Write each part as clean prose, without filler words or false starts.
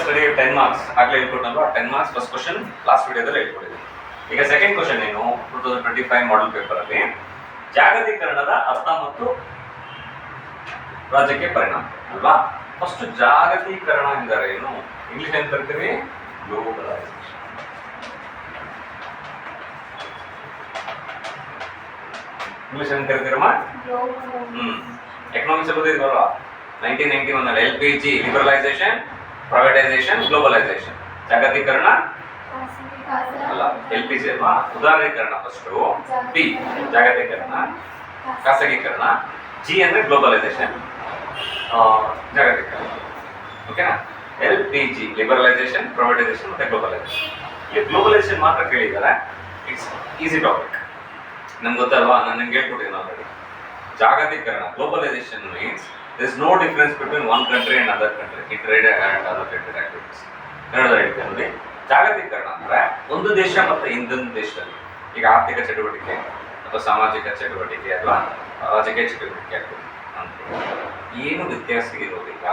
Study 10 marks ಆಗಲೇ ಹೇಳ್ಕೊಟ್ಟಲ್ವಾ, 10 marks first question last ವಿಡಿಯೋದಲ್ಲಿ ಹೇಳ್ಕೊಟ್ಟಿದ್ದೀನಿ. ಈಗ ಸೆಕೆಂಡ್ ಕ್ವಶನ್ ಏನು, 2025 ಮಾಡೆಲ್ ಪೇಪರಲ್ಲಿ ಜಾಗತೀಕರಣದ ಅರ್ಥ ಮತ್ತು ರಾಜ್ಯಕ್ಕೆ ಪರಿಣಾಮ ಅಲ್ವಾ. ಫಸ್ಟ್ ಜಾಗತೀಕರಣ ಎಂದರೆ ಏನು, ಇಂಗ್ಲಿಷ್ ಅಂತ ಕರಿತೀವಿ ಗ್ಲೋಬಲೈಸೇಷನ್. ಇಂಗ್ಲಿಷ್ ಅಂತ ಕರಿತೀರಮ್ಮ. ಎಕನಾಮಿಕ್ಸ್ ಓದಿದ್ವಲ್ವಾ 1991 ಅಲ್ಲಿ LPG ಲಿಬರಲೈಸೇಷನ್, ಪ್ರೈವೇಟೈಸೇಷನ್, ಗ್ಲೋಬಲೈಸೇಷನ್. ಜಾಗತೀಕರಣ ಅಲ್ಲ, LPG ಅಲ್ವಾ. ಉದಾರೀಕರಣ ಫಸ್ಟ್, P ಜಾಗತೀಕರಣ, ಖಾಸಗೀಕರಣ, G ಅಂದ್ರೆ ಗ್ಲೋಬಲೈಸೇಷನ್, ಜಾಗತೀಕರಣ. ಓಕೆನಾ. LPG ಲಿಬರಲೈಸೇಷನ್, ಪ್ರೈವೇಟೈಸೇಷನ್ ಮತ್ತೆ ಗ್ಲೋಬಲೈಸೇಷನ್. ಈ ಗ್ಲೋಬಲೈಸೇಷನ್ ಮಾತ್ರ ಕೇಳಿದ್ದಾರೆ, ಇಟ್ಸ್ ಈಸಿ ಟಾಪಿಕ್, ನಮ್ಗೆ ಗೊತ್ತಲ್ವಾ, ನಾನು ನಿಮ್ಗೆ ಹೇಳ್ಕೊಟ್ಟಿದ್ದೀನಿ ಆಲ್ರೆಡಿ. ಜಾಗತೀಕರಣ globalisation means there is no difference between one country and other country in trade and other related activities. ಕನ್ನಡದಲ್ಲಿ ಹೇಳ್ತೀನಿ ನೋಡಿ, ಜಾಗತೀಕರಣ ಅಂದ್ರೆ ಒಂದು ದೇಶ ಮತ್ತೆ ಇನ್ನೊಂದು ದೇಶದಲ್ಲಿ ಈಗ ಆರ್ಥಿಕ ಚಟುವಟಿಕೆ ಅಥವಾ ಸಾಮಾಜಿಕ ಚಟುವಟಿಕೆ ಅಥವಾ ರಾಜಕೀಯ ಚಟುವಟಿಕೆ ಆಗ್ತದೆ ಅಂತ ಏನು ವ್ಯತ್ಯಾಸ ಇರೋದಿಲ್ಲ.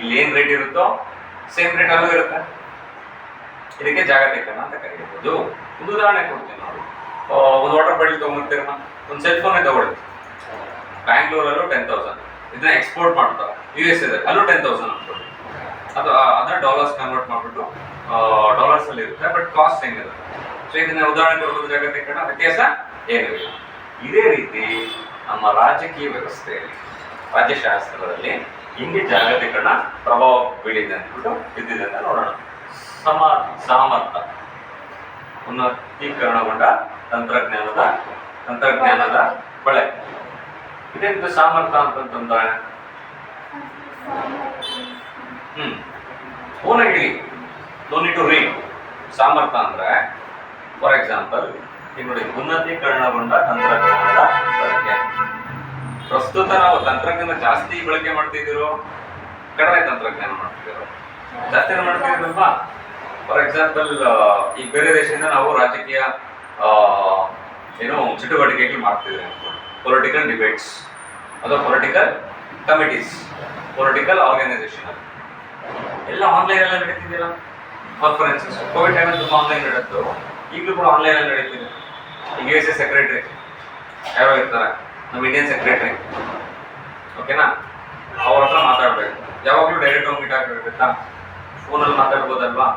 ಇಲ್ಲಿ ಏನು ರೇಟ್ ಇರುತ್ತೋ ಸೇಮ್ ರೇಟ್ ಅಲ್ಲೂ ಇರುತ್ತೆ. ಇದಕ್ಕೆ ಜಾಗತೀಕರಣ ಅಂತ ಕರೀಬಹುದು. ಒಂದು ಉದಾಹರಣೆ ಕೊಡ್ತೀನಿ ನೋಡಿ. ಒಂದು ವಾಟರ್ ಬಾಟಲ್ ತೊಗೊಂಡ್ಬರ್ತೀರಮ್ಮ, ಒಂದು ಸೆಲ್ ಫೋನೇ ತಗೊಳ್ಳಿ. ಬ್ಯಾಂಗ್ಳೂರಲ್ಲೂ 10,000, ಇದನ್ನ ಎಕ್ಸ್ಪೋರ್ಟ್ ಮಾಡ್ತಾರೆ US ಅಲ್ಲೂ 10,000 ಅನ್ಕೊಳ್ಳಿ. ಅದು ಅದನ್ನ ಡಾಲರ್ಸ್ ಕನ್ವರ್ಟ್ ಮಾಡಿಬಿಟ್ಟು ಡಾಲರ್ಸ್ ಅಲ್ಲಿ ಇರುತ್ತೆ, ಬಟ್ ಕಾಸ್ಟ್ ಹೆಂಗಿರುತ್ತೆ. ಸೊ ಇದನ್ನ ಉದಾಹರಣೆ ಕೊಡ್ಬೋದು. ಜಾಗತೀಕರಣ ವ್ಯತ್ಯಾಸ ಏನಿಲ್ಲ. ಇದೇ ರೀತಿ ನಮ್ಮ ರಾಜಕೀಯ ವ್ಯವಸ್ಥೆಯಲ್ಲಿ, ರಾಜ್ಯಶಾಸ್ತ್ರದಲ್ಲಿ ಹಿಂಗೆ ಜಾಗತೀಕರಣ ಪ್ರಭಾವ ಬೀಳಿದೆ ಅಂದ್ಬಿಟ್ಟು ಇದ್ದಿದೆ ಅಂತ ನೋಡೋಣ. ಸಾಮರ್ಥ್ಯ ಉನ್ನತೀಕರಣಗೊಂಡ ತಂತ್ರಜ್ಞಾನದ ಬಳಕೆ. ಇದೇನು ಸಾಮರ್ಥ್ಯ ಅಂತಂದ್ರೆ ಓನಾಗಿ ಹೇಳಿ, ನೋ ನೀಡ್ ಟು ರೀಡ್. ಸಾಮರ್ಥ್ಯ ಅಂದ್ರೆ ಫಾರ್ ಎಕ್ಸಾಂಪಲ್ ಈಗ ನೋಡಿ, ಉನ್ನತೀಕರಣಗೊಂಡ ತಂತ್ರಜ್ಞಾನದ ಬಳಕೆ. ಪ್ರಸ್ತುತ ನಾವು ತಂತ್ರಜ್ಞಾನ ಜಾಸ್ತಿ ಬಳಕೆ ಮಾಡ್ತಿದ್ದೀರೋ ಕಡಿಮೆ ತಂತ್ರಜ್ಞಾನ ಮಾಡ್ತಿದ್ದೀರೋ? ಜಾಸ್ತಿ ಮಾಡ್ತಿದ್ದೀರಲ್ವಾ. ಫಾರ್ ಎಕ್ಸಾಂಪಲ್ ಈಗ ಬೇರೆ ದೇಶದಿಂದ ನಾವು ರಾಜಕೀಯ ಏನು ಚಟುವಟಿಕೆಗಳು ಮಾಡ್ತಿದ್ದೀವಿ ಅನ್ಕೊಂಡು, ಪೊಲಿಟಿಕಲ್ ಡಿಬೇಟ್ಸ್ ಅಥವಾ ಪೊಲಿಟಿಕಲ್ ಕಮಿಟೀಸ್, ಪೊಲಿಟಿಕಲ್ ಆರ್ಗನೈಸೇಷನ್ ಎಲ್ಲ ಆನ್ಲೈನಲ್ಲಿ ನಡೀತಿದ್ದೀರ. ಕಾನ್ಫರೆನ್ಸಸ್ ಕೋವಿಡ್ ಟೈಮಲ್ಲಿ ತುಂಬ ಆನ್ಲೈನ್ ನಡೆಯಿತು, ಈಗಲೂ ಕೂಡ ಆನ್ಲೈನಲ್ಲಿ ನಡೀತಿದೆ. ಈಗ USA ಸೆಕ್ರೆಟರಿ ಯಾರೋ ಇರ್ತಾರೆ, ನಮ್ಮ ಇಂಡಿಯನ್ ಸೆಕ್ರೆಟರಿ, ಓಕೆನಾ, ಅವ್ರ ಹತ್ರ ಮಾತಾಡಬೇಕು. ಯಾವಾಗಲೂ ಡೈರೆಕ್ಟ್ ಹೋಗಿ ಮೀಟ್ ಆಗಬೇಕಂತ ಫೋನಲ್ಲಿ ಮಾತಾಡ್ಬೋದಲ್ವಾ.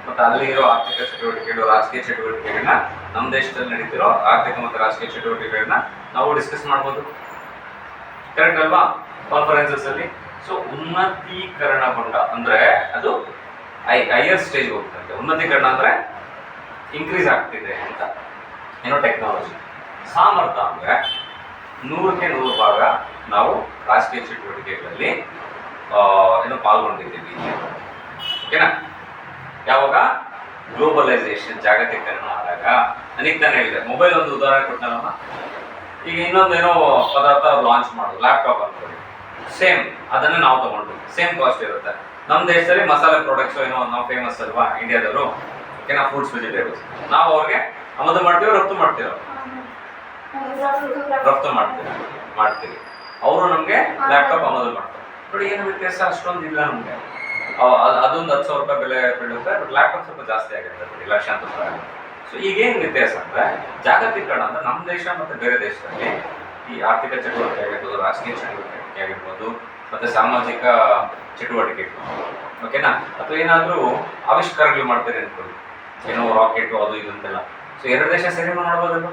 ಮತ್ತು ಅಲ್ಲಿರೋ ಆರ್ಥಿಕ ಚಟುವಟಿಕೆಗಳು, ರಾಜಕೀಯ ಚಟುವಟಿಕೆಗಳನ್ನ, ನಮ್ಮ ದೇಶದಲ್ಲಿ ನಡೀತಿರೋ ಆರ್ಥಿಕ ಮತ್ತು ರಾಜಕೀಯ ಚಟುವಟಿಕೆಗಳನ್ನ ನಾವು ಡಿಸ್ಕಸ್ ಮಾಡ್ಬೋದು. ಕರೆಕ್ಟ್ ಅಲ್ವಾ, ಕಾನ್ಫರೆನ್ಸಸ್ ಅಲ್ಲಿ. ಸೊ ಉನ್ನತೀಕರಣಗೊಂಡ ಅಂದ್ರೆ ಅದು ಹೈಯರ್ ಸ್ಟೇಜ್ ಹೋಗ್ತದೆ. ಉನ್ನತೀಕರಣ ಅಂದ್ರೆ ಇನ್ಕ್ರೀಸ್ ಆಗ್ತಿದೆ ಅಂತ ಏನೋ ಟೆಕ್ನಾಲಜಿ. ಸಾಮರ್ಥ್ಯ ಅಂದ್ರೆ 100ಕ್ಕೆ 100 ಭಾಗ ನಾವು ರಾಜಕೀಯ ಚಟುವಟಿಕೆಗಳಲ್ಲಿ ಏನೋ ಪಾಲ್ಗೊಂಡಿದ್ದೀವಿ, ಓಕೆನಾ. ಯಾವಾಗ ಗ್ಲೋಬಲೈಸೇಷನ್ ಜಾಗತೀಕರಣ ಆದಾಗ. ನನಗೆ ತಾನೇ ಹೇಳಿದೆ, ಮೊಬೈಲ್ ಒಂದು ಉದಾಹರಣೆ ಕೊಟ್ಟನಲ್ಲಮ್ಮ. ಈಗ ಇನ್ನೊಂದೇನೋ ಪದಾರ್ಥ ಲಾಂಚ್ ಮಾಡೋದು, ಲ್ಯಾಪ್ಟಾಪ್ ಅನ್ಕೊಳ್ಳಿ, ಸೇಮ್ ಅದನ್ನೇ ನಾವು ತಗೊಂಡು ಸೇಮ್ ಕಾಸ್ಟ್ ಇರುತ್ತೆ. ನಮ್ಮ ದೇಶದಲ್ಲಿ ಮಸಾಲೆ ಪ್ರಾಡಕ್ಟ್ಸ್ ಏನೋ ನಾವು ಫೇಮಸ್ ಅಲ್ವಾ ಇಂಡಿಯಾದವರು, ಓಕೆನಾ, ಫ್ರೂಟ್ಸ್ ವೆಜಿಟೇಬಲ್ಸ್. ನಾವು ಅವ್ರಿಗೆ ಆಮದು ಮಾಡ್ತೀವಿ, ರಫ್ತು ಮಾಡ್ತೀವಿ. ಮಾಡ್ತೀವಿ. ಅವರು ನಮಗೆ ಲ್ಯಾಪ್ಟಾಪ್ ಆಮದು ಮಾಡ್ತಾರೆ. ನೋಡಿ ಏನು ವ್ಯತ್ಯಾಸ, ಅಷ್ಟೊಂದು ಇಲ್ಲ ನಮಗೆ. ಅದೊಂದು 10,000 ರೂಪಾಯಿ ಬೆಲೆ ಬೀಳುತ್ತೆ, ಬಟ್ ಲ್ಯಾಪ್ಟಾಪ್ ಸ್ವಲ್ಪ ಜಾಸ್ತಿ ಆಗಿರುತ್ತೆ, ನೋಡಿ ಲಕ್ಷಾಂತರ ರೂಪಾಯಿ. ಸೊ ಈಗೇನು ವ್ಯತ್ಯಾಸ ಅಂದರೆ ಜಾಗತೀಕರಣ ಅಂದರೆ ನಮ್ಮ ದೇಶ ಮತ್ತು ಬೇರೆ ದೇಶದಲ್ಲಿ ಈ ಆರ್ಥಿಕ ಚಟುವಟಿಕೆ ಆಗಿರ್ಬೋದು, ರಾಜಕೀಯ ಚಟುವಟಿಕೆ ಆಗಿರ್ಬೋದು, ಮತ್ತು ಸಾಮಾಜಿಕ ಚಟುವಟಿಕೆಗಳು, ಓಕೆನಾ, ಅಥವಾ ಏನಾದರೂ ಆವಿಷ್ಕಾರಗಳು ಮಾಡ್ತಾರೆ ಅಂದ್ಕೊಳ್ಳಿ, ಏನೋ ರಾಕೆಟು ಅದು ಇದು ಅಂತೆಲ್ಲ. ಸೊ ಎರಡು ದೇಶ ಸೇರಿ ಮಾಡ್ಬೋದಲ್ಲ.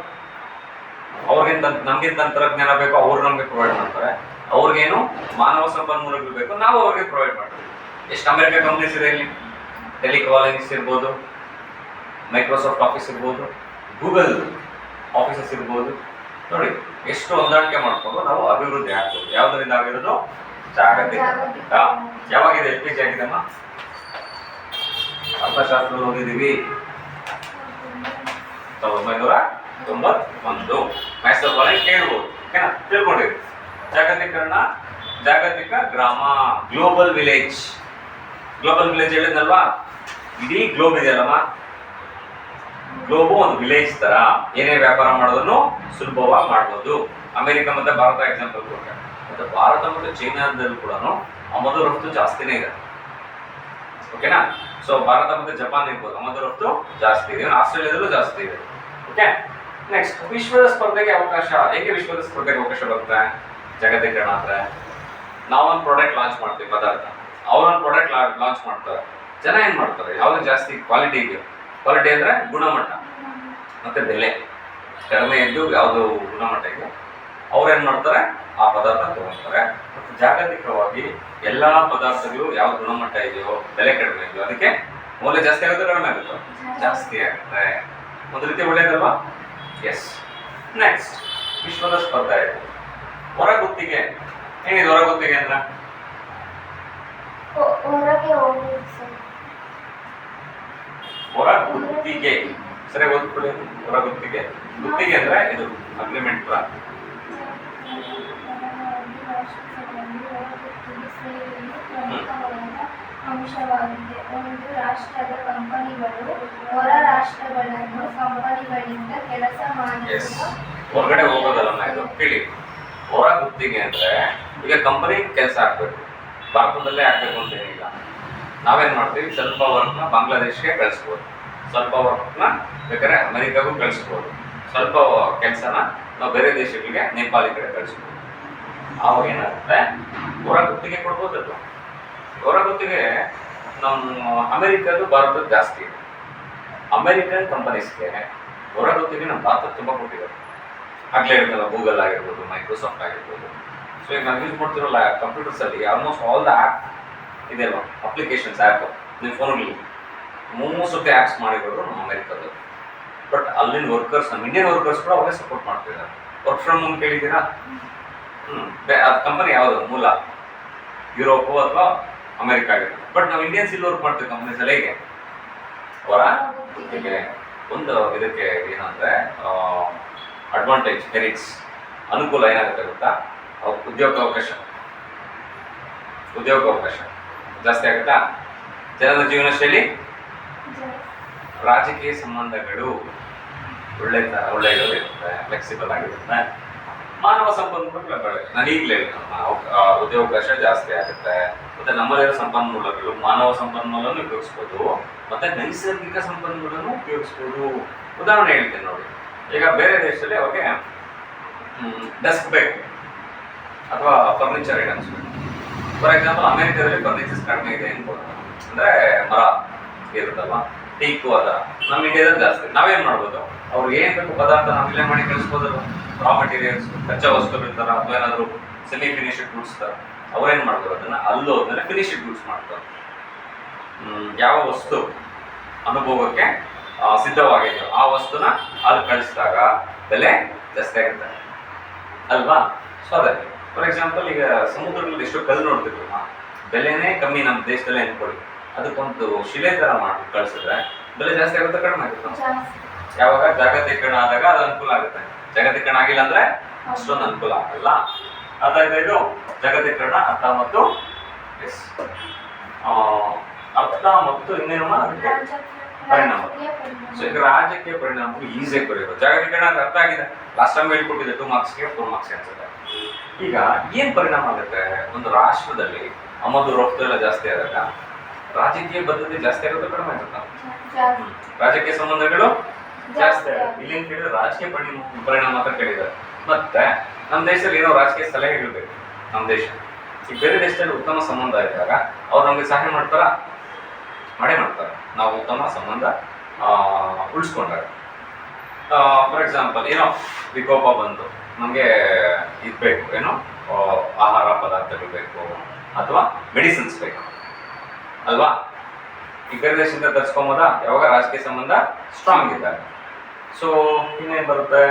ಅವ್ರಿಗಿಂತ ನಮಗಿಂತ ತಂತ್ರಜ್ಞಾನ ಬೇಕು, ಅವ್ರು ನಮಗೆ ಪ್ರೊವೈಡ್ ಮಾಡ್ತಾರೆ. ಅವ್ರಿಗೇನು ಮಾನವ ಸಂಪನ್ಮೂಲಗಳು ಬೇಕು, ನಾವು ಅವ್ರಿಗೆ ಪ್ರೊವೈಡ್ ಮಾಡ್ತೀವಿ. ಎಷ್ಟು ಅಮೆರಿಕ ಕಂಪ್ನೀಸ್ ಇದೆ ಇಲ್ಲಿ, ಟೆಲಿಕಾಲಿಂಗ್ಸ್ ಇರ್ಬೋದು, ಮೈಕ್ರೋಸಾಫ್ಟ್ ಆಫೀಸ್ ಇರ್ಬೋದು, ಗೂಗಲ್ ಆಫೀಸಸ್ ಇರ್ಬೋದು. ನೋಡಿ ಎಷ್ಟು ಹೊಂದಾಣಿಕೆ ಮಾಡ್ಕೊಂಡು ನಾವು ಅಭಿವೃದ್ಧಿ ಆಗ್ಬೋದು. ಯಾವುದರಿಂದ ಆಗಿರೋದು? ಜಾಗತೀಕರಣ. ಯಾವಾಗಿದೆ LPG ಆಗಿದೆಮ್ಮ? ಅರ್ಥಶಾಸ್ತ್ರದಲ್ಲಿ ಓದಿದ್ದೀವಿ 1991. ಮ್ಯಾಥ್ಸ್ ಅಲ್ಲಿ ಕೇಳ್ಬೋದು, ಓಕೆನಾ, ತಿಳ್ಕೊಂಡಿರಿ. ಜಾಗತೀಕರಣ, ಜಾಗತಿಕ ಗ್ರಾಮ, ಗ್ಲೋಬಲ್ ವಿಲೇಜ್. ಗ್ಲೋಬಲ್ ವಿಲೇಜ್ ಹೇಳಿದ್ನಲ್ವಾ, ಇಡೀ ಗ್ಲೋಬ್ ಇದೆಯಲ್ಲಮ್ಮ, ಗ್ಲೋಬು ಒಂದು ವಿಲೇಜ್ ತರ ಏನೇ ವ್ಯಾಪಾರ ಮಾಡೋದನ್ನು ಸುಲಭವಾಗಿ ಮಾಡ್ಬೋದು. ಅಮೆರಿಕ ಮತ್ತೆ ಭಾರತ ಎಕ್ಸಾಂಪಲ್ ಕೊಟ್ಟೆ. ಮತ್ತೆ ಭಾರತ ಮತ್ತು ಚೈನಾದಲ್ಲೂ ಕೂಡ ಆಮದು ರಫ್ತು ಜಾಸ್ತಿನೇ ಇದೆ. ಓಕೆನಾ. ಸೊ ಭಾರತ ಮತ್ತು ಜಪಾನ್ ಇರ್ಬೋದು, ಆಮದು ರಫ್ತು ಜಾಸ್ತಿ ಇದೆ, ಆಸ್ಟ್ರೇಲಿಯಾದಲ್ಲೂ ಜಾಸ್ತಿ ಇದೆ. ಓಕೆ. ನೆಕ್ಸ್ಟ್, ವಿಶ್ವದ ಸ್ಪರ್ಧೆಗೆ ಅವಕಾಶ. ಹೇಗೆ ವಿಶ್ವದ ಸ್ಪರ್ಧೆಗೆ ಅವಕಾಶ ಬರುತ್ತೆ? ಜಗತೀಕರಣ ಅಂದ್ರೆ ನಾವೊಂದು ಪ್ರಾಡಕ್ಟ್ ಲಾಂಚ್ ಮಾಡ್ತೀವಿ, ಪದಾರ್ಥ, ಅವರೊಂದು ಪ್ರಾಡಕ್ಟ್ ಲಾಂಚ್ ಮಾಡ್ತಾರೆ. ಜನ ಏನ್ ಮಾಡ್ತಾರೆ, ಯಾವ್ದು ಜಾಸ್ತಿ ಕ್ವಾಲಿಟಿ ಇದೆಯೋ, ಕ್ವಾಲಿಟಿ ಅಂದ್ರೆ ಗುಣಮಟ್ಟ ಮತ್ತೆ ಬೆಲೆ ಕಡಿಮೆ ಇದ್ದು ಯಾವುದು ಗುಣಮಟ್ಟ ಇದೆಯೋ ಅವ್ರು ಏನ್ ಮಾಡ್ತಾರೆ, ಆ ಪದಾರ್ಥ ತಗೊಳ್ತಾರೆ. ಮತ್ತು ಜಾಗತಿಕವಾಗಿ ಎಲ್ಲಾ ಪದಾರ್ಥಗಳು ಯಾವ ಗುಣಮಟ್ಟ ಇದೆಯೋ, ಬೆಲೆ ಕಡಿಮೆ ಇದೆಯೋ ಅದಕ್ಕೆ ಮೌಲ್ಯ ಜಾಸ್ತಿ ಆಗುತ್ತೆ, ಕಡಿಮೆ ಆಗುತ್ತೆ, ಜಾಸ್ತಿ ಆಗುತ್ತೆ. ಒಂದು ರೀತಿ ಒಳ್ಳೇದಲ್ವಾ? ಎಸ್. ನೆಕ್ಸ್ಟ್, ವಿಶ್ವದ ಸ್ಪರ್ಧೆ ಇದೆ. ಹೊರಗುತ್ತಿಗೆ. ಏನಿದೆ ಹೊರಗುತ್ತಿಗೆ ಅಂದ್ರೆ? ಹೊರಗುತ್ತಿಗೆ ಸರಿ ಓದ್ಕೊಳ್ಳಿ. ಹೊರಗುತ್ತಿಗೆ, ಗುತ್ತಿಗೆ ಅಂದ್ರೆ ಇದು ಅಗ್ರಿಮೆಂಟ್ ಪರ. ಅಂಶವಾಗಿದೆ. ಒಂದು ರಾಷ್ಟ್ರದ ಕಂಪನಿಗಳು ಹೊರ ರಾಷ್ಟ್ರಗಳನ್ನು ಕಂಪನಿಗಳಿಂದ ಕೆಲಸ ಮಾಡಿಸುವ ಹೊರಗಡೆ ಹೋಗೋದಲ್ಲ ಇದು. ಕೇಳಿ, ಹೊರ ಗುತ್ತಿಗೆ ಅಂದ್ರೆ ಈಗ ಕಂಪನಿ ಕೆಲಸ ಆಗ್ಬೇಕು, ಭಾರತದಲ್ಲೇ ಆಗ್ಬೇಕು ಅಂತ ಏನಿಲ್ಲ. ನಾವೇನ್ ಮಾಡ್ತೀವಿ, ಸ್ವಲ್ಪ ವರ್ಕ್ನ ಬಾಂಗ್ಲಾದೇಶ್ಗೆ ಕಳಿಸ್ಬೋದು, ಸ್ವಲ್ಪ ವರ್ಕ್ನ ಬೇಕಾದ್ರೆ ಅಮೆರಿಕಾಗೂ ಕಳಿಸ್ಬೋದು, ಸ್ವಲ್ಪ ಕೆಲಸನ ನಾವು ಬೇರೆ ದೇಶಗಳಿಗೆ ನೇಪಾಳಿ ಕಡೆ ಕಳಿಸ್ಬೋದು. ಆವಾಗ ಏನಾಗುತ್ತೆ, ಹೊರ ಗುತ್ತಿಗೆ ಕೊಡ್ಬೋದಲ್ಲ. ಹೊರ ಗುತ್ತಿಗೆ ನಮ್ಮ ಅಮೆರಿಕದ್ದು ಭಾರತದ್ದು ಜಾಸ್ತಿ ಇದೆ. ಅಮೆರಿಕನ್ ಕಂಪನೀಸ್ಗೆ ಹೊರ ಗುತ್ತಿಗೆ ನಮ್ಮ ಭಾರತ ತುಂಬ ಕೊಟ್ಟಿದ್ದಾರೆ. ಆಗ್ಲೇ ಇರ್ತಲ್ಲ, ಗೂಗಲ್ ಆಗಿರ್ಬೋದು, ಮೈಕ್ರೋಸಾಫ್ಟ್ ಆಗಿರ್ಬೋದು. ಸೊ ಈಗ ನಾವು ಯೂಸ್ ಮಾಡ್ತಿರೋಲ್ಲ ಕಂಪ್ಯೂಟರ್ಸಲ್ಲಿ ಆಲ್ಮೋಸ್ಟ್ ಆಲ್ ದ ಆ್ಯಪ್ ಇದೆ ಅಲ್ವಾ, ಅಪ್ಲಿಕೇಶನ್ಸ್ ಆ್ಯಪ್ ನಿಮ್ಮ ಫೋನಲ್ಲಿ ಮೋಸ್ಟ್ ಆಫ್ ದ ಆ್ಯಪ್ಸ್ ಮಾಡಿರೋದು ನಮ್ಮ ಅಮೆರಿಕದ್ದು. ಬಟ್ ಅಲ್ಲಿನ ವರ್ಕರ್ಸ್, ನಮ್ಮ ಇಂಡಿಯನ್ ವರ್ಕರ್ಸ್ ಕೂಡ ಅವರೇ ಸಪೋರ್ಟ್ ಮಾಡ್ತಿದ್ದಾರೆ. ವರ್ಕ್ ಫ್ರಮ್ ಹೋಮ್ ಕೇಳಿದ್ದೀರಾ? ಅದು ಕಂಪನಿ ಯಾವುದು ಮೂಲ, ಯುರೋಪು ಅಥವಾ ಅಮೆರಿಕ ಆಗಿರುತ್ತೆ. ಬಟ್ ನಾವು ಇಂಡಿಯನ್ಸ್ ಇಲ್ಲಿ ವರ್ಕ್ ಮಾಡ್ತೀವಿ ಕಂಪನೀಸ್ ಎಲ್ಲ. ಹೇಗೆ ಹೊರ ಗುತ್ತಿಗೆ ಒಂದು ಇದಕ್ಕೆ ಏನಂದ್ರೆ ಅಡ್ವಾಂಟೇಜ್, ಮೆರಿಟ್ಸ್, ಅನುಕೂಲ ಏನಾಗುತ್ತೆ ಗೊತ್ತಾ? ಉದ್ಯೋಗಾವಕಾಶ ಜಾಸ್ತಿ ಆಗುತ್ತಾ? ಜನರ ಜೀವನ ಶೈಲಿ, ರಾಜಕೀಯ ಸಂಬಂಧಗಳು ಒಳ್ಳೆಯದಿರುತ್ತೆ, ಫ್ಲೆಕ್ಸಿಬಲ್ ಆಗಿರುತ್ತೆ. ಮಾನವ ಸಂಪನ್ಮೂಲ ನಾನು ಈಗಲೇ ಉದ್ಯೋಗಾವಕಾಶ ಜಾಸ್ತಿ ಆಗುತ್ತೆ. ಮತ್ತೆ ನಮ್ಮಲ್ಲಿರೋ ಸಂಪನ್ಮೂಲಗಳು, ಮಾನವ ಸಂಪನ್ಮೂಲವನ್ನು ಉಪಯೋಗಿಸ್ಬೋದು, ಮತ್ತೆ ನೈಸರ್ಗಿಕ ಸಂಪನ್ಮೂಲವನ್ನು ಉಪಯೋಗಿಸ್ಬೋದು. ಉದಾಹರಣೆ ಹೇಳ್ತೀನಿ ನೋಡಿ. ಈಗ ಬೇರೆ ದೇಶದಲ್ಲಿ ಅವ್ರಿಗೆ ಡೆಸ್ಕ್ ಬೇಕು ಅಥವಾ ಫರ್ನಿಚರ್ ಐಟಮ್ಸ್ ಬೇಕು. ಫಾರ್ ಎಕ್ಸಾಂಪಲ್ ಅಮೆರಿಕದಲ್ಲಿ ಫರ್ನಿಚರ್ಸ್ ಕಡಿಮೆ ಇದೆ ಅನ್ಬೋದು, ಅಂದ್ರೆ ಮರ ಇರುತ್ತಲ್ವ, ಟೀಕು ಅದ. ನಮ್ಮ ಇಂಡಿಯಾದಲ್ಲಿ ಜಾಸ್ತಿ. ನಾವೇನ್ ಮಾಡ್ಬೋದು, ಅವ್ರಿಗೆ ಏನ್ ಬೇಕು ಪದಾರ್ಥ ನಾವು ಇಲ್ಲೇ ಮಾಡಿ ಕಳಿಸ್ಬೋದಲ್ಲ. ರಾ ಮೆಟೀರಿಯಲ್ಸ್, ಕಚ್ಚಾ ವಸ್ತುಗಳು ಇರ್ತಾರ, ಅಥವಾ ಏನಾದ್ರು ಸೆಮಿ ಫಿನಿಶ್ಡ್ ಗೂಡ್ಸ್ ತರ, ಅವ್ರೇನ್ ಮಾಡ್ಬೋದು, ಅದನ್ನ ಅಲ್ಲೋದ್ಮೇಲೆ ಫಿನಿಶ್ಡ್ ಗೂಡ್ಸ್ ಮಾಡ್ತಾರೆ. ಯಾವ ವಸ್ತು ಅನುಭವಕ್ಕೆ ಸಿದ್ಧವಾಗಿದೆಯೋ ಆ ವಸ್ತುನ ಅಲ್ಲಿ ಕಳಿಸಿದಾಗ ಬೆಲೆ ಜಾಸ್ತಿ ಆಗುತ್ತೆ ಅಲ್ವಾ? ಸೊ ಅದೇ ಫಾರ್ ಎಕ್ಸಾಂಪಲ್ ಈಗ ಸಮುದ್ರದಲ್ಲಿ ಎಷ್ಟೋ ಕಲ್ಲು ನೋಡ್ತಿರ್ತೀವಿ, ಬೆಲೆನೇ ಕಮ್ಮಿ ನಮ್ಮ ದೇಶದಲ್ಲೇ ಅನ್ಕೊಳ್ಳಿ. ಅದಕ್ಕೊಂದು ಶಿಲೆ ತರ ಮಾಡಿ ಕಳಿಸಿದ್ರೆ ಬೆಲೆ ಜಾಸ್ತಿ ಆಗುತ್ತೆ, ಕಡಿಮೆ ಆಗುತ್ತೆ. ಯಾವಾಗ ಜಾಗತೀಕರಣ ಆದಾಗ ಅದು ಅನುಕೂಲ ಆಗುತ್ತೆ. ಜಾಗತೀಕರಣ ಆಗಿಲ್ಲ ಅಂದ್ರೆ ಅಷ್ಟೊಂದು ಅನುಕೂಲ ಆಗಲ್ಲ. ಅದಾದ ಇದು ಜಾಗತೀಕರಣ ಅರ್ಥ ಮತ್ತು ಅರ್ಥ ಮತ್ತು ಇನ್ನೇನು ಅದಕ್ಕೆ ಪರಿಣಾಮ. ಸೊ ಈಗ ರಾಜಕೀಯ ಪರಿಣಾಮ ಈಸಿಯಾಗಿ ಬರೆಯೋದು. ಜಾಗತೀಕರಣ ಅಂತ ಅರ್ಥ ಆಗಿದೆ, ಲಾಸ್ಟ್ ಟೈಮ್ ಹೇಳ್ಕೊಟ್ಟಿದೆ 2 ಮಾರ್ಕ್ಸ್ಗೆ 4 ಮಾರ್ಕ್ಸ್ ಅನ್ಸುತ್ತೆ. ಈಗ ಏನ್ ಪರಿಣಾಮ ಆಗುತ್ತೆ, ಒಂದು ರಾಷ್ಟ್ರದಲ್ಲಿ ಆಮದು ರಫ್ತು ಎಲ್ಲ ಜಾಸ್ತಿ ಆದಾಗ ರಾಜಕೀಯ ಬದ್ಧತೆ ಜಾಸ್ತಿ ಆಗುತ್ತೆ, ಕಡಿಮೆ ಆಗುತ್ತೆ. ರಾಜಕೀಯ ಸಂಬಂಧಗಳು ಜಾಸ್ತಿ ಆಗುತ್ತೆ. ಇಲ್ಲಿಂದ ಕೇಳಿದ್ರೆ ರಾಜಕೀಯ ಪರಿಣಾಮ ಅಂತ ಕೇಳಿದ್ದಾರೆ. ಮತ್ತೆ ನಮ್ಮ ದೇಶದಲ್ಲಿ ಏನೋ ರಾಜಕೀಯ ಸಲಹೆಗಳು ಬೇಕು. ನಮ್ಮ ದೇಶ ಈಗ ಬೇರೆ ದೇಶದಲ್ಲಿ ಉತ್ತಮ ಸಂಬಂಧ ಇದ್ದಾಗ ಅವ್ರು ನಮಗೆ ಸಹಾಯ ಮಾಡ್ತಾರ, ಮಾಡೇ ಮಾಡ್ತಾರೆ. ನಾವು ಉತ್ತಮ ಸಂಬಂಧ ಉಳಿಸ್ಕೊಂಡಾಗ ಫಾರ್ ಎಕ್ಸಾಂಪಲ್ ಏನೋ ವಿಕೋಪ ಬಂತು, ನಮಗೆ ಇದು ಬೇಕು, ಏನೋ ಆಹಾರ ಪದಾರ್ಥಗಳು ಬೇಕು ಅಥವಾ ಮೆಡಿಸಿನ್ಸ್ ಬೇಕು ಅಲ್ವಾ? ಈ ಬೇರೆ ದೇಶದಿಂದ ತರಿಸ್ಕೊಂಬೋದಾ? ಯಾವಾಗ ರಾಜಕೀಯ ಸಂಬಂಧ ಸ್ಟ್ರಾಂಗ್ ಇದ್ದಾಗ. ಸೊ ಇನ್ನೇನು ಬರುತ್ತೆ,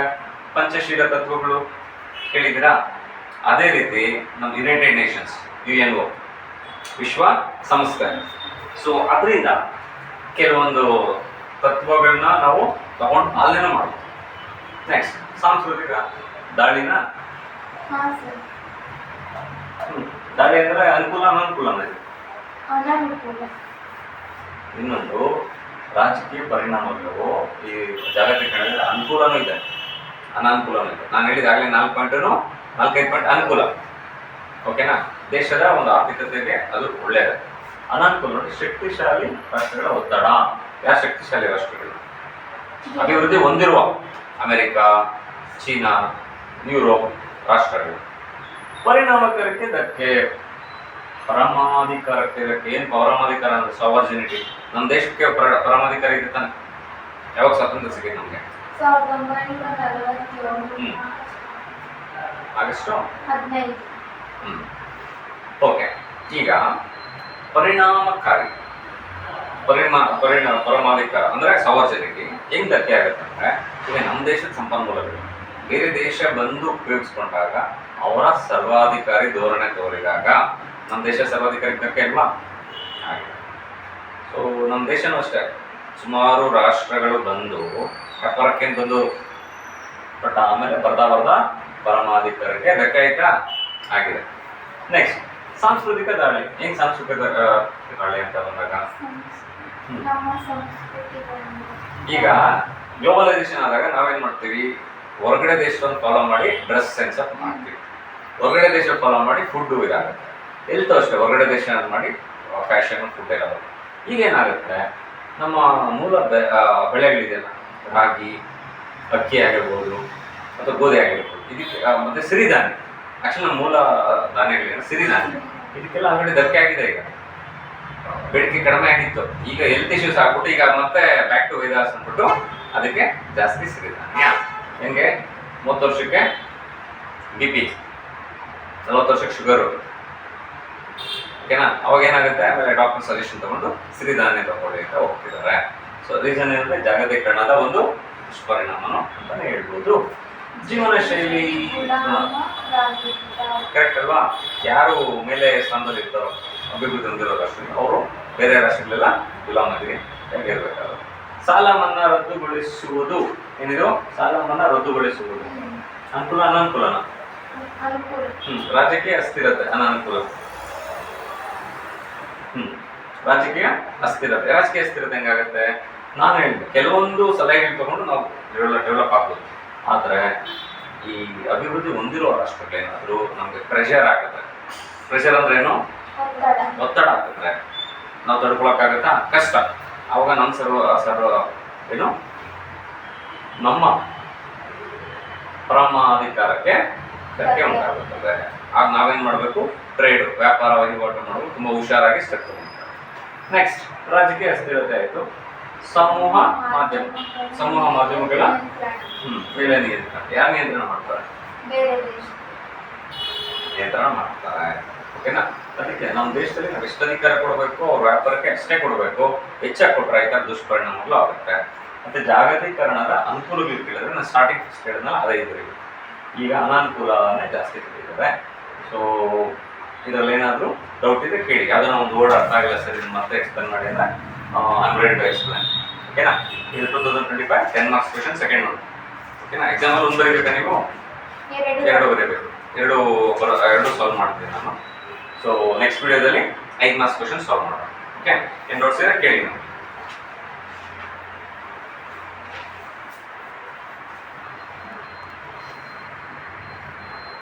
ಪಂಚಶೀಲ ತತ್ವಗಳು ಕೇಳಿದ್ದೀರಾ? ಅದೇ ರೀತಿ ನಮ್ಮ ಯುನೈಟೆಡ್ ನೇಷನ್ಸ್, UNO, ವಿಶ್ವ ಸಂಸ್ಥೆ. ಸೊ ಅದರಿಂದ ಕೆಲವೊಂದು ತತ್ವಗಳನ್ನ ನಾವು ತಗೊಂಡು ಪಾಲನೆ ಮಾಡ್ತೀವಿ. ನೆಕ್ಸ್ಟ್, ಸಾಂಸ್ಕೃತಿಕ ದಾಳಿನ ದಾಳಿ ಅಂದ್ರೆ ಅನುಕೂಲ ಅನಾನುಕೂಲ ಅನ್ನೋದು. ಇನ್ನೊಂದು ರಾಜಕೀಯ ಪರಿಣಾಮಗಳು ಈ ಜಾಗತೀಕರಣದಲ್ಲಿ ಅನುಕೂಲನೂ ಇದೆ, ಅನಾನುಕೂಲನೂ ಇದೆ. ನಾನು ಹೇಳಿದಾಗಲೇ 4 ಪಾಯಿಂಟು 4-5 ಪಾಯಿಂಟ್ ಅನುಕೂಲ. ಓಕೆನಾ? ದೇಶದ ಒಂದು ಆರ್ಥಿಕತೆಗೆ ಅದು ಒಳ್ಳೆಯದು. ಅನಾನುಕೂಲ ನೋಡಿ ಶಕ್ತಿಶಾಲಿ ರಾಷ್ಟ್ರಗಳ ಒತ್ತಡ. ಯಾವ ಶಕ್ತಿಶಾಲಿ ರಾಷ್ಟ್ರಗಳು? ಅಭಿವೃದ್ಧಿ ಹೊಂದಿರುವ ಅಮೆರಿಕ, ಚೀನಾ, ಯುರೋಪ್ ರಾಷ್ಟ್ರಗಳು. ಪರಿಣಾಮಕಾರಕ್ಕೆ ಧಕ್ಕೆ, ಪರಮಾಧಿಕಾರಕ್ಕೆ ಧಕ್ಕೆ. ಏನು ಪರಮಾಧಿಕಾರ ಅಂದ್ರೆ ಸಾರ್ವಜನಿಟಿ. ನಮ್ಮ ದೇಶಕ್ಕೆ ಪರಮಾಧಿಕಾರ ಇದೆ ತಾನೆ. ಯಾವಾಗ ಸ್ವಾತಂತ್ರ್ಯ ಸಿಗುತ್ತೆ ನಮಗೆ? 1947 ಆಗಸ್ಟ್ 15. ಓಕೆ. ಈಗ ಪರಿಣಾಮಕಾರಿ ಪರಮಾಧಿಕಾರ ಅಂದ್ರೆ ಸಾರ್ವಜನಿಕ ಹೆಂಗ್ ಧಕ್ಕೆ ಆಗುತ್ತೆ ಅಂದ್ರೆ, ಈಗ ನಮ್ಮ ದೇಶದ ಸಂಪನ್ಮೂಲಗಳು ಬೇರೆ ದೇಶ ಬಂದು ಉಪಯೋಗಿಸ್ಕೊಂಡಾಗ ಅವರ ಸರ್ವಾಧಿಕಾರಿ ಧೋರಣೆ ತೋರಿದಾಗ ನಮ್ಮ ದೇಶ ಸರ್ವಾಧಿಕಾರಿ ಧಕ್ಕೆ ಅಲ್ವಾ? ಹಾಗೆ ಸೊ ನಮ್ಮ ದೇಶನೂ ಅಷ್ಟೇ ಸುಮಾರು ರಾಷ್ಟ್ರಗಳು ಬಂದು ವ್ಯಾಪಾರಕ್ಕೆ ಬಂದು, ಬಟ್ ಆಮೇಲೆ ಬರ್ತಾ ಪರಮಾಧಿಕಾರಕ್ಕೆ ಧಕ್ಕೆ ಆಯ್ತಾ? ಆಗಿದೆ. ನೆಕ್ಸ್ಟ್ ಸಾಂಸ್ಕೃತಿಕ ದಾಳಿ. ಹೆಂಗ್ ಸಾಂಸ್ಕೃತಿಕ ದಾಳಿ ಅಂತ ಬಂದಾಗ, ನಮ್ಮ ಸಂಸ್ಕೃತಿಗಳನ್ನು ಈಗ ಗ್ಲೋಬಲೈಸೇಷನ್ ಆದಾಗ ನಾವೇನ್ ಮಾಡ್ತೀವಿ, ಹೊರಗಡೆ ದೇಶವನ್ನು ಫಾಲೋ ಮಾಡಿ ಡ್ರೆಸ್ ಸೆನ್ಸ್ ಅಪ್ ಮಾಡ್ತೀವಿ, ಹೊರಗಡೆ ದೇಶ ಫಾಲೋ ಮಾಡಿ ಫುಡ್ ಇದಾಗುತ್ತೆ. ಎಲ್ತು ಅಷ್ಟೇ ಹೊರಗಡೆ ದೇಶ ಮಾಡಿ ಫ್ಯಾಷನ್ ಫುಡ್ ಎಲ್ಲ ಬರುತ್ತೆ. ಈಗೇನಾಗುತ್ತೆ, ನಮ್ಮ ಮೂಲ ಬೆಳೆಗಳಿದೆಯಲ್ಲ, ರಾಗಿ, ಅಕ್ಕಿ ಆಗಿರ್ಬೋದು ಅಥವಾ ಗೋಧಿ ಆಗಿರ್ಬೋದು, ಇದಕ್ಕೆ ಮತ್ತೆ ಸಿರಿಧಾನ್ಯ. ಆಕ್ಚುಲಿ ನಮ್ಮ ಮೂಲ ಧಾನ್ಯಗಳೇನು ಸಿರಿಧಾನ್ಯ, ಇದಕ್ಕೆಲ್ಲ ಆಲ್ರೆಡಿ ಧಕ್ಕೆ ಆಗಿದೆ. ಈಗ ಬೇಡಿಕೆ ಕಡಿಮೆ ಆಗಿತ್ತು, ಈಗ ಹೆಲ್ತ್ ಇಶ್ಯೂಸ್ ಆಗ್ಬಿಟ್ಟು ಈಗ ಮತ್ತೆ ಬ್ಯಾಕ್ ಟು ವೇದಾಸ್ ಅಂದ್ಬಿಟ್ಟು ಅದಕ್ಕೆ ಜಾಸ್ತಿ ಸಿರಿಧಾನ್ಯ. ಹೆಂಗೆ 30 ವರ್ಷಕ್ಕೆ BP, 40 ವರ್ಷಕ್ಕೆ ಶುಗರು, ಓಕೆನಾ? ಅವಾಗ ಏನಾಗುತ್ತೆ, ಆಮೇಲೆ ಡಾಕ್ಟರ್ ಸಜೆಷನ್ ತಗೊಂಡು ಸಿರಿಧಾನ್ಯ ತಗೊಳ್ಳಿ ಅಂತ ಹೋಗ್ತಿದ್ದಾರೆ. ಸೊ ರೀಸನ್ ಏನಂದ್ರೆ ಜಾಗತೀಕರಣದ ಒಂದು ದುಷ್ಪರಿಣಾಮನು ಅಂತಾನೆ ಹೇಳ್ಬೋದು. ಜೀವನ ಶೈಲಿ ಕರೆಕ್ಟ್ ಅಲ್ವಾ? ಯಾರು ಮೇಲೆ ಸ್ಥಾನದಲ್ಲಿ ಇರ್ತಾರೋ ಅಭಿವೃದ್ಧಿ ಹೊಂದಿರೋ ರಾಷ್ಟ್ರಗಳು ಅವರು ಬೇರೆ ರಾಷ್ಟ್ರಗಳೆಲ್ಲ ಗುಲಾಮಗಿರಿ ಇರಬೇಕಾದ್ರು. ಸಾಲ ಮನ್ನಾ ರದ್ದುಗೊಳಿಸುವುದು ಏನಿದು? ಸಾಲ ಮನ್ನಾ ರದ್ದುಗೊಳಿಸುವುದು ಅನುಕೂಲ ಅನಾನುಕೂಲನ? ರಾಜಕೀಯ ಅಸ್ಥಿರತೆ ಅನಾನುಕೂಲ. ರಾಜಕೀಯ ಅಸ್ಥಿರತೆ. ರಾಜಕೀಯ ಅಸ್ಥಿರತೆ ಹೆಂಗಾಗುತ್ತೆ? ನಾನು ಹೇಳಿದೆ ಕೆಲವೊಂದು ಸಲಹೆಗಳು ತಗೊಂಡು ನಾವು ಡೆವಲಪ್ ಆಗ್ಬೋದು. ಆದರೆ ಈ ಅಭಿವೃದ್ಧಿ ಹೊಂದಿರುವ ರಾಷ್ಟ್ರಗಳೇನಾದರೂ ನಮಗೆ ಪ್ರೆಷರ್ ಆಗುತ್ತೆ. ಪ್ರೆಷರ್ ಅಂದ್ರೆ ಏನು? ಒತ್ತಡ ಆಗುತ್ತೆ. ನಾವು ತಡ್ಕೊಳಕ್ಕಾಗತ್ತಾ? ಕಷ್ಟ. ಅವಾಗ ನಮ್ಮ ಸರ್ವ ಏನು ನಮ್ಮ ಪರಮಾಧಿಕಾರಕ್ಕೆ ಧಕ್ಕೆ ಉಂಟಾಗುತ್ತದೆ. ಆಗ ನಾವೇನ್ ಮಾಡಬೇಕು? ಟ್ರೇಡ್, ವ್ಯಾಪಾರ ವಹಿವಾಟು ಮಾಡಬೇಕು, ತುಂಬಾ ಹುಷಾರಾಗಿ ಸ್ಟೆಪ್ ತಗೊಂಡು. ನೆಕ್ಸ್ಟ್ ರಾಜಕೀಯ ಅಸ್ಥಿರತೆ ಆಯಿತು. ಸಮೂಹ ಮಾಧ್ಯಮಗಳ ಮೇಲೆ ನಿಯಂತ್ರಣ. ಯಾರು ನಿಯಂತ್ರಣ ಮಾಡ್ತಾರೆ? ನಿಯಂತ್ರಣ ಮಾಡ್ತಾರೆ. ಓಕೆನಾ? ಅದಕ್ಕೆ ನಮ್ಮ ದೇಶದಲ್ಲಿ ನಾವು ಎಷ್ಟು ಅಧಿಕಾರ ಕೊಡಬೇಕು, ಅವ್ರ ವ್ಯಾಪಾರಕ್ಕೆ ಅಷ್ಟೇ ಕೊಡಬೇಕು. ಹೆಚ್ಚಾಗಿ ಕೊಟ್ಟರೆ ಈ ಥರ ದುಷ್ಪರಿಣಾಮಗಳು ಆಗುತ್ತೆ. ಮತ್ತೆ ಜಾಗತೀಕರಣದ ಅನುಕೂಲಗಳು ಕೇಳಿದ್ರೆ ನಾನು ಸ್ಟಾರ್ಟಿಂಗ್ ಫಸ್ಟ್ ಹೇಳಿದ್ನಲ್ಲ ಅದೇ ಇದ್ರಿ. ಈಗ ಅನಾನುಕೂಲನೇ ಜಾಸ್ತಿ ತಿಳಿದಿದ್ದಾರೆ. ಸೊ ಇದರಲ್ಲಿ ಏನಾದರೂ ಡೌಟ್ ಇದೆ ಕೇಳಿ. ಯಾವುದೋ ಒಂದು ವರ್ಡ್ ಅರ್ಥ ಆಗಿಲ್ಲ ಸರ್, ಇದು ಮತ್ತೆ ಎಕ್ಸ್ಪ್ಲೇನ್ ಮಾಡಿ ಅಂದರೆ I am ready to explain. ಓಕೆನಾ? ಇದು 2025 10 ಮಾರ್ಕ್ಸ್ ಕ್ವೆಶನ್, ಸೆಕೆಂಡ್ ಒನ್. ಓಕೆನಾ? ಎಕ್ಸಾಮಲ್ಲಿ ಒಂದು ಬರೀಬೇಕಾ ನೀವು? 2 ಬರೀಬೇಕು. 2 ಸಾಲ್ವ್ ಮಾಡ್ತೀನಿ ನಾನು. ಸೊ ನೆಕ್ಸ್ಟ್ ವಿಡಿಯೋದಲ್ಲಿ 5 ಮಾರ್ಕ್ಸ್ ಕ್ವೆಶನ್ ಸಾಲ್ವ್ ಮಾಡೋಣ. ಓಕೆ? ಏನು ಡೌಟ್ಸ್ ಇದೆ ಕೇಳಿ ನಾವು.